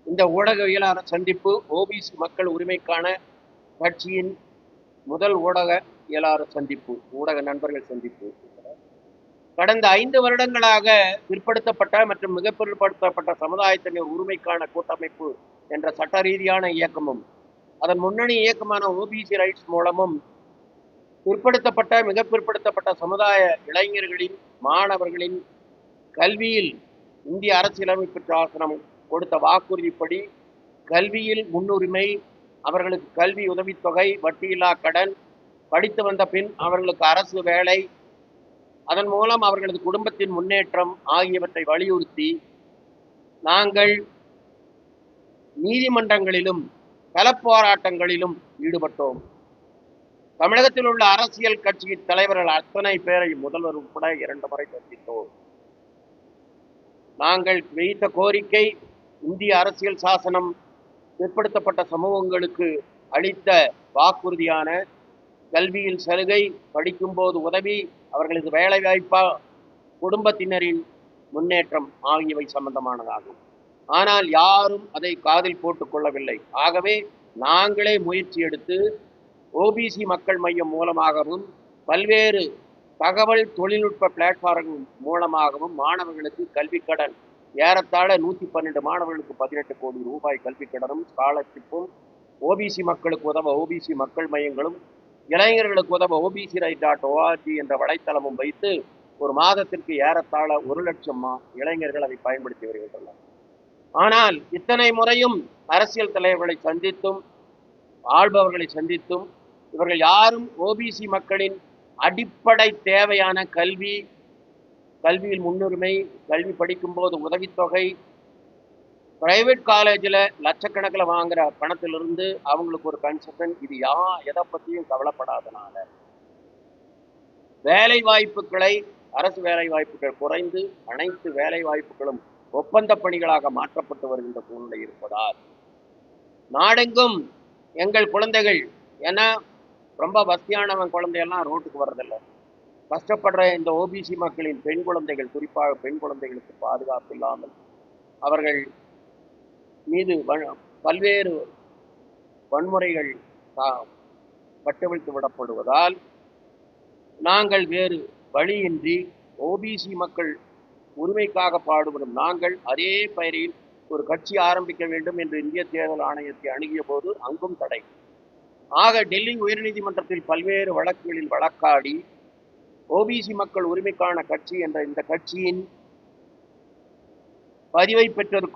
இந்த ஊடகவியலாளர் சந்திப்பு ஓபிசி மக்கள் உரிமைக்கான கட்சியின் முதல் ஊடகவியலாளர் சந்திப்பு, ஊடக நண்பர்கள் சந்திப்பு. கடந்த 5 வருடங்களாக பிற்படுத்தப்பட்ட மற்றும் மிக பிற்படுத்தப்பட்ட சமுதாயத்தினர் உரிமைக்கான கூட்டமைப்பு என்ற சட்ட ரீதியான இயக்கமும், அதன் முன்னணி இயக்கமான ஓபிசி ரைட்ஸ் மூலமும் பிற்படுத்தப்பட்ட மிக பிற்படுத்தப்பட்ட சமுதாய இளைஞர்களின், மாணவர்களின் கல்வியில் இந்திய அரசியலமைப்பு சாசனம் கொடுத்த வாக்குறுதிப்படி கல்வியில் முன்னுரிமை, அவர்களுக்கு கல்வி உதவித்தொகை, வட்டியில்லா கடன், படித்து வந்த பின் அவர்களுக்கு அரசு வேலை, அதன் மூலம் அவர்களது குடும்பத்தின் முன்னேற்றம் ஆகியவற்றை வலியுறுத்தி நாங்கள் நீதிமன்றங்களிலும் களப்போராட்டங்களிலும் ஈடுபட்டோம். தமிழகத்தில் உள்ள அரசியல் கட்சியின் தலைவர்கள் அத்தனை பேரை முதல்வர் உட்பட 2 முறை சந்தித்தோம். நாங்கள் வைத்த கோரிக்கை, இந்திய அரசியல் சாசனம் பிற்படுத்தப்பட்ட சமூகங்களுக்கு அளித்த வாக்குறுதியான கல்வியில் சலுகை, படிக்கும்போது உதவி, அவர்களது வேலை வாய்ப்பா, குடும்பத்தினரின் முன்னேற்றம் ஆகியவை சம்பந்தமானதாகும். ஆனால் யாரும் அதை காதில் போட்டுக் கொள்ளவில்லை. ஆகவே நாங்களே முயற்சி எடுத்து ஓபிசி மக்கள் மையம் மூலமாகவும் பல்வேறு தகவல் தொழில்நுட்ப பிளாட்ஃபார்ம் மூலமாகவும் மாணவர்களுக்கு கல்வி கடன் ஏறத்தாழ 112 மாணவர்களுக்கு 18 கோடி ரூபாய் கல்வி கடனும் ஸ்காலர்ஷிப்பும், ஓபிசி மக்களுக்கு உதவ ஓபிசி மக்கள் மையங்களும், இளைஞர்களுக்கு உதவ obcright.org என்ற வலைத்தளமும் வைத்து ஒரு மாதத்திற்கு ஏறத்தாழ 1 லட்சம் இளைஞர்கள் அதை பயன்படுத்தி வருகின்றனர். ஆனால் இத்தனை முறையும் அரசியல் தலைவர்களை சந்தித்தும் ஆள்பவர்களை சந்தித்தும் இவர்கள் யாரும் ஓபிசி மக்களின் அடிப்படை தேவையான கல்வி, கல்வியில் முன்னுரிமை, கல்வி படிக்கும்போது உதவித்தொகை, பிரைவேட் காலேஜில் லட்சக்கணக்கில் வாங்குற பணத்திலிருந்து அவங்களுக்கு ஒரு கன்செஷன், இது எதை பற்றியும் கவலைப்படாதனால வேலை வாய்ப்புகளை, அரசு வேலை வாய்ப்புகள் குறைந்து அனைத்து வேலை வாய்ப்புகளும் ஒப்பந்த பணிகளாக மாற்றப்பட்டு வருகின்ற சூழ்நிலை இருப்பதால் நாடெங்கும் எங்கள் குழந்தைகள், ஏன்னா ரொம்ப வசதியானவன் குழந்தையெல்லாம் ரோட்டுக்கு வர்றதில்லை, கஷ்டப்படுற இந்த ஓபிசி மக்களின் பெண் குழந்தைகள், குறிப்பாக பெண் குழந்தைகளுக்கு பாதுகாப்பு இல்லாமல் அவர்கள் மீது பல்வேறு வன்முறைகள் கட்டவிழ்த்து விடப்படுவதால் நாங்கள் வேறு வழியின்றி ஓபிசி மக்கள் உரிமைக்காக பாடுபடும் நாங்கள் அதே பெயரில் ஒரு கட்சி ஆரம்பிக்க வேண்டும் என்று இந்திய தேர்தல் ஆணையத்தை அணுகிய போது அங்கும் தடை. ஆக டெல்லி உயர்நீதிமன்றத்தில் பல்வேறு வழக்குகளில் வழக்காடி ஓபிசி மக்கள் உரிமைக்கான கட்சி என்ற இந்த கட்சியின் பதிவை பெற்றிருக்கும்